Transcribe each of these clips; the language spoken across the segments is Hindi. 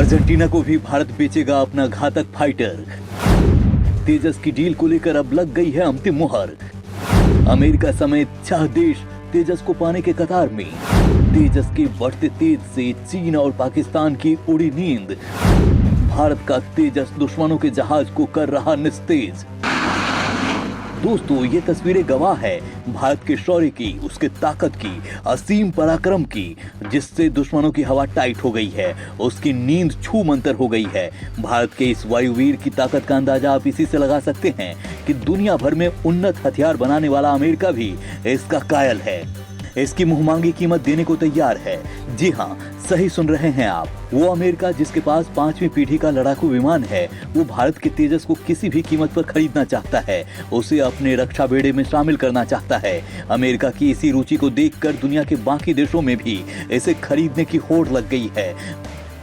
अर्जेंटीना को भी भारत बेचेगा अपना घातक फाइटर। तेजस की डील को लेकर अब लग गई है अंतिम मुहर। अमेरिका समेत 6 देश तेजस को पाने के कतार में। तेजस के बढ़ते तेज से चीन और पाकिस्तान की उड़ी नींद। भारत का तेजस दुश्मनों के जहाज को कर रहा निस्तेज। दोस्तों, ये तस्वीरें गवाह है भारत के शौर्य की, उसके ताकत की, असीम पराक्रम की, जिससे दुश्मनों की हवा टाइट हो गई है, उसकी नींद छू मंतर हो गई है। भारत के इस वायुवीर की ताकत का अंदाजा आप इसी से लगा सकते हैं कि दुनिया भर में उन्नत हथियार बनाने वाला अमेरिका भी इसका कायल है, इसकी मुंहमांगी कीमत देने को तैयार है। जी हाँ, सही सुन रहे हैं आप। वो अमेरिका जिसके पास 5वीं पीढ़ी का लड़ाकू विमान है, वो भारत के तेजस को किसी भी कीमत पर खरीदना चाहता है, उसे अपने रक्षा बेड़े में शामिल करना चाहता है। अमेरिका की इसी रुचि को देखकर दुनिया के बाकी देशों में भी इसे खरीदने की होड़ लग गई है।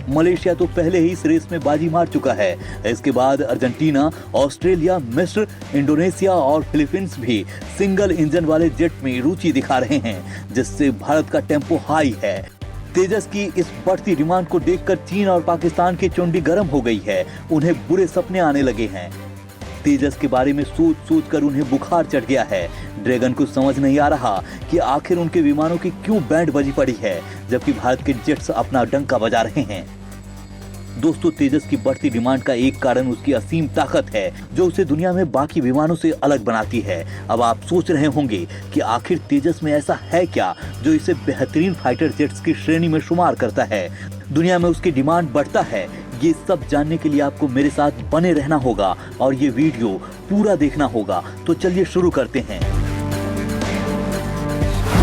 मलेशिया तो पहले ही इस रेस में बाजी मार चुका है। इसके बाद अर्जेंटीना, ऑस्ट्रेलिया, मिस्र, इंडोनेशिया और फिलीपींस भी सिंगल इंजन वाले जेट में रुचि दिखा रहे हैं, जिससे भारत का टेम्पो हाई है। तेजस की इस बढ़ती डिमांड को देखकर चीन और पाकिस्तान की चुंडी गर्म हो गई है। उन्हें बुरे सपने आने लगे हैं। तेजस के बारे में सोच सोच कर उन्हें बुखार चढ़ गया है। ड्रैगन को समझ नहीं आ रहा कि आखिर उनके विमानों की क्यों बैंड बजी पड़ी है, जबकि भारत के जेट्स अपना डंका बजा रहे हैं। दोस्तों, तेजस की बढ़ती डिमांड का एक कारण उसकी असीम ताकत है, जो उसे दुनिया में बाकी विमानों से अलग बनाती है। अब आप सोच रहे होंगे कि आखिर तेजस में ऐसा है क्या जो इसे बेहतरीन फाइटर जेट्स की श्रेणी में शुमार करता है। दुनिया में उसकी डिमांड बढ़ता है, ये सब जानने के लिए आपको मेरे साथ बने रहना होगा और ये वीडियो पूरा देखना होगा। तो चलिए शुरू करते हैं।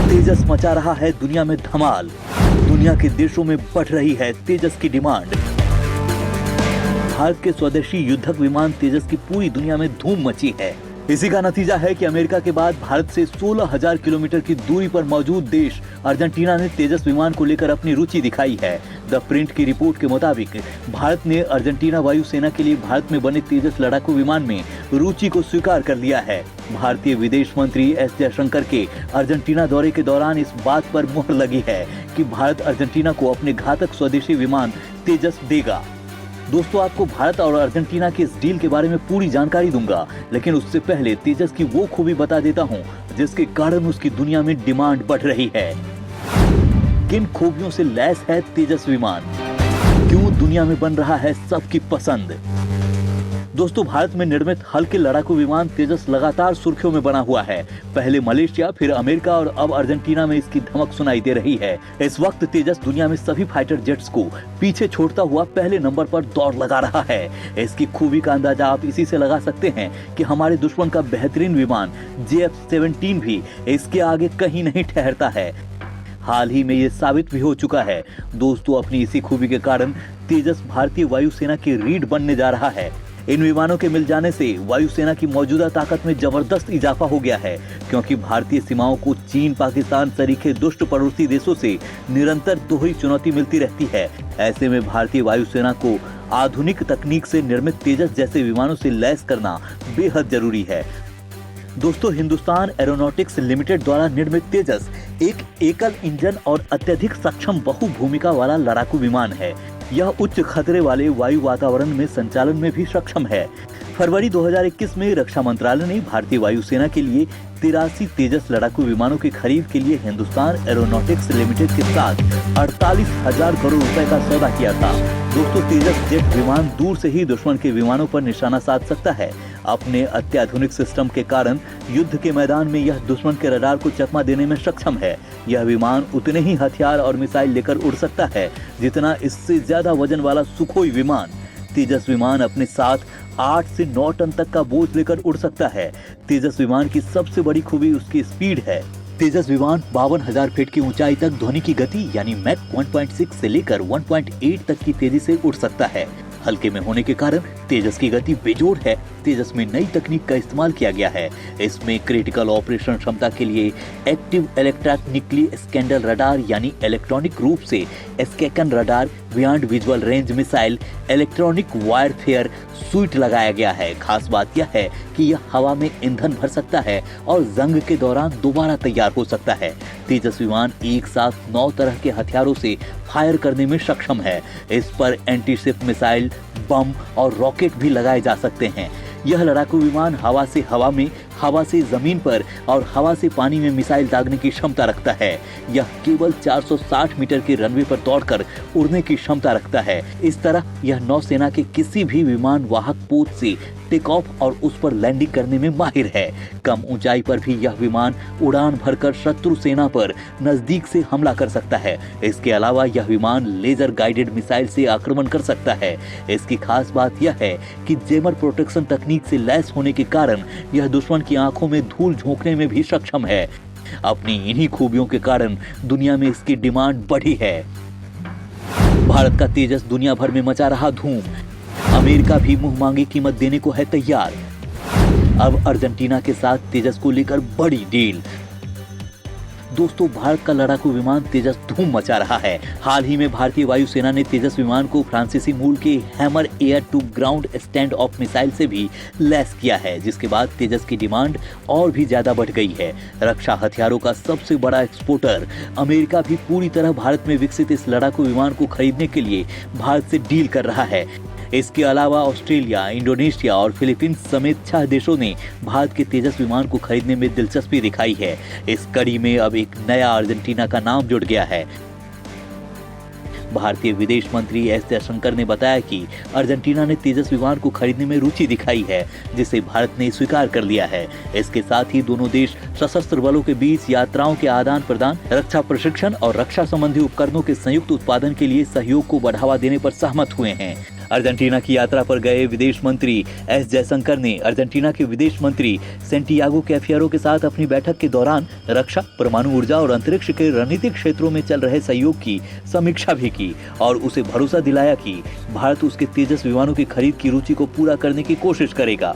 तेजस मचा रहा है दुनिया में धमाल। दुनिया के देशों में बढ़ रही है तेजस की डिमांड। भारत के स्वदेशी युद्धक विमान तेजस की पूरी दुनिया में धूम मची है। इसी का नतीजा है कि अमेरिका के बाद भारत से 16,000 किलोमीटर की दूरी पर मौजूद देश अर्जेंटीना ने तेजस विमान को लेकर अपनी रुचि दिखाई है। द प्रिंट की रिपोर्ट के मुताबिक भारत ने अर्जेंटीना वायुसेना के लिए भारत में बने तेजस लड़ाकू विमान में रुचि को स्वीकार कर लिया है। भारतीय विदेश मंत्री एस जयशंकर के अर्जेंटीना दौरे के दौरान इस बात पर मुहर लगी है कि भारत अर्जेंटीना को अपने घातक स्वदेशी विमान तेजस देगा। दोस्तों, आपको भारत और अर्जेंटीना के इस डील के बारे में पूरी जानकारी दूंगा, लेकिन उससे पहले तेजस की वो खूबी बता देता हूं जिसके कारण उसकी दुनिया में डिमांड बढ़ रही है। किन खूबियों से लैस है तेजस विमान, क्यों दुनिया में बन रहा है सबकी पसंद। दोस्तों, भारत में निर्मित हल्के लड़ाकू विमान तेजस लगातार सुर्खियों में बना हुआ है। पहले मलेशिया, फिर अमेरिका और अब अर्जेंटीना में इसकी धमक सुनाई दे रही है। इस वक्त तेजस दुनिया में सभी फाइटर जेट्स को पीछे छोड़ता हुआ पहले नंबर पर दौड़ लगा रहा है। इसकी खूबी का अंदाजा आप इसी से लगा सकते हैं कि हमारे दुश्मन का बेहतरीन विमान JF-17 भी इसके आगे कहीं नहीं ठहरता है। हाल ही में ये साबित भी हो चुका है। दोस्तों, अपनी इसी खूबी के कारण तेजस भारतीय वायुसेना की रीढ़ बनने जा रहा है। इन विमानों के मिल जाने से वायुसेना की मौजूदा ताकत में जबरदस्त इजाफा हो गया है, क्योंकि भारतीय सीमाओं को चीन, पाकिस्तान सरीखे दुष्ट पड़ोसी देशों से निरंतर दोहरी चुनौती मिलती रहती है। ऐसे में भारतीय वायुसेना को आधुनिक तकनीक से निर्मित तेजस जैसे विमानों से लैस करना बेहद जरूरी है। दोस्तों, हिंदुस्तान एरोनॉटिक्स लिमिटेड द्वारा निर्मित तेजस एक एकल इंजन और अत्यधिक सक्षम बहु भूमिका वाला लड़ाकू विमान है। यह उच्च खतरे वाले वायु वातावरण में संचालन में भी सक्षम है। फरवरी 2021 में रक्षा मंत्रालय ने भारतीय वायुसेना के लिए 83 तेजस लड़ाकू विमानों की खरीद के लिए हिंदुस्तान एरोनॉटिक्स लिमिटेड के साथ 48,000 करोड़ रुपए का सौदा किया था। दोस्तों, तेजस जेट विमान दूर से ही दुश्मन के विमानों पर निशाना साध सकता है। अपने अत्याधुनिक सिस्टम के कारण युद्ध के मैदान में यह दुश्मन के रडार को चकमा देने में सक्षम है। यह विमान उतने ही हथियार और मिसाइल लेकर उड़ सकता है जितना इससे ज्यादा वजन वाला सुखोई विमान। तेजस विमान अपने साथ 8 से 9 टन तक का बोझ लेकर उड़ सकता है। तेजस विमान की सबसे बड़ी खूबी उसकी स्पीड है। तेजस विमान 52,000 फीट की ऊंचाई तक ध्वनि की गति यानी मैक 1.6 से लेकर 1.8 तक की तेजी से उड़ सकता है। हल्के में होने के कारण तेजस की गति बेजोड़ है। तेजस में नई तकनीक का इस्तेमाल किया गया है। इसमें क्रिटिकल ऑपरेशन क्षमता के लिए एक्टिव इलेक्ट्रॉनिकली स्कैंडल रडार यानी इलेक्ट्रॉनिक रूप से scanned radar, beyond visual range missile, electronic warfare suite लगाया गया है। खास बात यह है कि यह हवा में ईंधन भर सकता है और जंग के दौरान दोबारा तैयार हो सकता है। तेजस विमान एक साथ 9 तरह के हथियारों से फायर करने में सक्षम है। इस पर एंटीशिप मिसाइल, बम और रॉकेट भी लगाए जा सकते हैं। यह लड़ाकू विमान हवा से हवा में, हवा से जमीन पर और हवा से पानी में मिसाइल दागने की क्षमता रखता है। यह केवल 460 मीटर के रनवे पर दौड़कर उड़ने की क्षमता रखता है। इस तरह यह नौसेना के किसी भी विमान वाहक पोत से टेक ऑफ और उस पर लैंडिंग करने में माहिर है। कम ऊंचाई पर भी यह विमान उड़ान भरकर शत्रु सेना पर नजदीक से हमला कर सकता है। इसके अलावा यह विमान लेजर गाइडेड मिसाइल से आक्रमण कर सकता है। इसकी खास बात यह है कि जैमर प्रोटेक्शन तकनीक से लैस होने के कारण यह दुश्मन की आंखों में धूल झोंकने में भी सक्षम है। अपनी इन्हीं खूबियों के कारण दुनिया में इसकी डिमांड बढ़ी है। भारत का तेजस दुनिया भर में मचा रहा धूम। अमेरिका भी मुंह मांगी कीमत देने को है तैयार। अब अर्जेंटीना के साथ तेजस को लेकर बड़ी डील। दोस्तों, भारत का लड़ाकू विमान तेजस धूम मचा रहा है। हाल ही में भारतीय वायुसेना ने तेजस विमान को फ्रांसीसी मूल के hammer air to ground stand off missile से भी लैस किया है, जिसके बाद तेजस की डिमांड और भी ज्यादा बढ़ गई है। रक्षा हथियारों का सबसे बड़ा एक्सपोर्टर अमेरिका भी पूरी तरह भारत में विकसित इस लड़ाकू विमान को खरीदने के लिए भारत से डील कर रहा है। इसके अलावा ऑस्ट्रेलिया, इंडोनेशिया और फिलीपींस समेत 6 देशों ने भारत के तेजस विमान को खरीदने में दिलचस्पी दिखाई है। इस कड़ी में अब एक नया अर्जेंटीना का नाम जुड़ गया है। भारतीय विदेश मंत्री एस जयशंकर ने बताया कि अर्जेंटीना ने तेजस विमान को खरीदने में रुचि दिखाई है, जिसे भारत ने स्वीकार कर लिया है। इसके साथ ही दोनों देश सशस्त्र बलों के बीच यात्राओं के आदान प्रदान, रक्षा प्रशिक्षण और रक्षा संबंधी उपकरणों के संयुक्त उत्पादन के लिए सहयोग को बढ़ावा देने पर सहमत हुए हैं। अर्जेंटीना की यात्रा पर गए विदेश मंत्री एस जयशंकर ने अर्जेंटीना के विदेश मंत्री सेंटियागो कैफियरो के साथ अपनी बैठक के दौरान रक्षा, परमाणु ऊर्जा और अंतरिक्ष के रणनीतिक क्षेत्रों में चल रहे सहयोग की समीक्षा भी की और उसे भरोसा दिलाया कि भारत उसके तेजस विमानों की खरीद की रुचि को पूरा करने की कोशिश करेगा।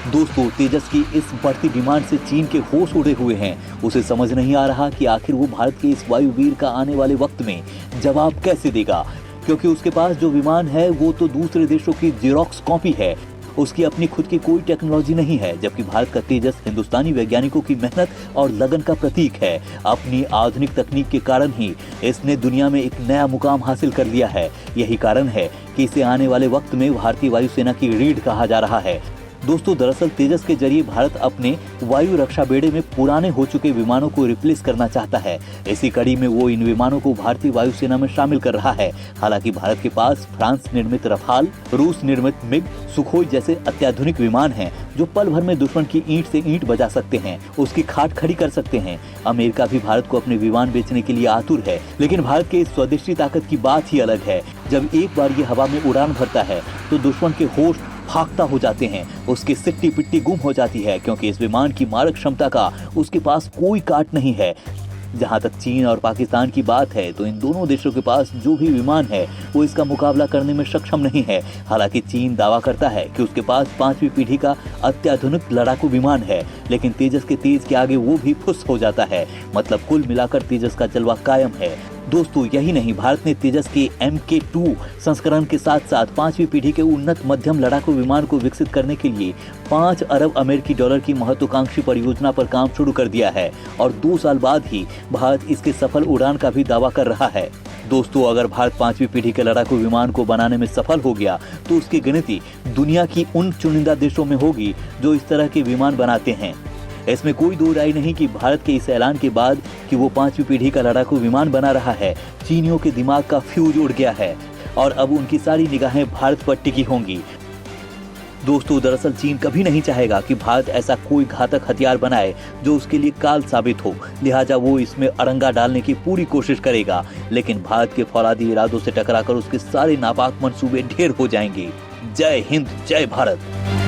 दोस्तों, तेजस की इस बढ़ती डिमांड से चीन के होश उड़े हुए हैं। उसे समझ नहीं आ रहा कि आखिर वो भारत के इस वायुवीर का आने वाले वक्त में जवाब कैसे देगा, क्योंकि उसके पास जो विमान है वो तो दूसरे देशों की जेरोक्स कॉपी है। उसकी अपनी खुद की कोई टेक्नोलॉजी नहीं है, जबकि भारत का तेजस हिंदुस्तानी वैज्ञानिकों की मेहनत और लगन का प्रतीक है। अपनी आधुनिक तकनीक के कारण ही इसने दुनिया में एक नया मुकाम हासिल कर लिया है। यही कारण है कि इसे आने वाले वक्त में भारतीय वायुसेना की रीढ़ कहा जा रहा है। दोस्तों, दरअसल तेजस के जरिए भारत अपने वायु रक्षा बेड़े में पुराने हो चुके विमानों को रिप्लेस करना चाहता है। इसी कड़ी में वो इन विमानों को भारतीय वायुसेना में शामिल कर रहा है। हालांकि भारत के पास फ्रांस निर्मित रफाल, रूस निर्मित मिग, सुखोई जैसे अत्याधुनिक विमान हैं, जो पल भर में दुश्मन की ईंट से ईंट बजा सकते हैं, उसकी खाट खड़ी कर सकते हैं। अमेरिका भी भारत को अपने विमान बेचने के लिए आतुर है, लेकिन भारत के इस स्वदेशी ताकत की बात ही अलग है। जब एक बार ये हवा में उड़ान भरता है तो दुश्मन के होश भागता हो जाते हैं, उसकी सिट्टी पिट्टी गुम हो जाती है, क्योंकि इस विमान की मारक क्षमता का उसके पास कोई काट नहीं है। जहां तक चीन और पाकिस्तान की बात है तो इन दोनों देशों के पास जो भी विमान है वो इसका मुकाबला करने में सक्षम नहीं है। हालांकि चीन दावा करता है कि उसके पास 5वीं पीढ़ी का अत्याधुनिक लड़ाकू विमान है, लेकिन तेजस के तेज के आगे वो भी फुस हो जाता है। मतलब कुल मिलाकर तेजस का जलवा कायम है। दोस्तों, यही नहीं, भारत ने तेजस के MK2 संस्करण के साथ साथ 5वीं पीढ़ी के उन्नत मध्यम लड़ाकू विमान को विकसित करने के लिए 5 अरब अमेरिकी डॉलर की महत्वाकांक्षी परियोजना पर काम शुरू कर दिया है और 2 साल बाद ही भारत इसके सफल उड़ान का भी दावा कर रहा है। दोस्तों, अगर भारत 5वीं पीढ़ी के लड़ाकू विमान को बनाने में सफल हो गया तो उसकी गिनती दुनिया की उन चुनिंदा देशों में होगी जो इस तरह के विमान बनाते हैं। इसमें कोई दो राय नहीं कि भारत के इस ऐलान के बाद कि वो 5वीं पीढ़ी का लड़ाकू विमान बना रहा है, चीनियों के दिमाग का फ्यूज उड़ गया है और अब उनकी सारी निगाहें भारत पर टिकी होंगी। दोस्तों, दरअसल चीन कभी नहीं चाहेगा कि भारत ऐसा कोई घातक हथियार बनाए जो उसके लिए काल साबित हो, लिहाजा वो इसमें अड़ंगा डालने की पूरी कोशिश करेगा। लेकिन भारत के फौलादी इरादों से टकराकर उसके सारे नापाक मंसूबे ढेर हो जाएंगे। जय हिंद, जय भारत।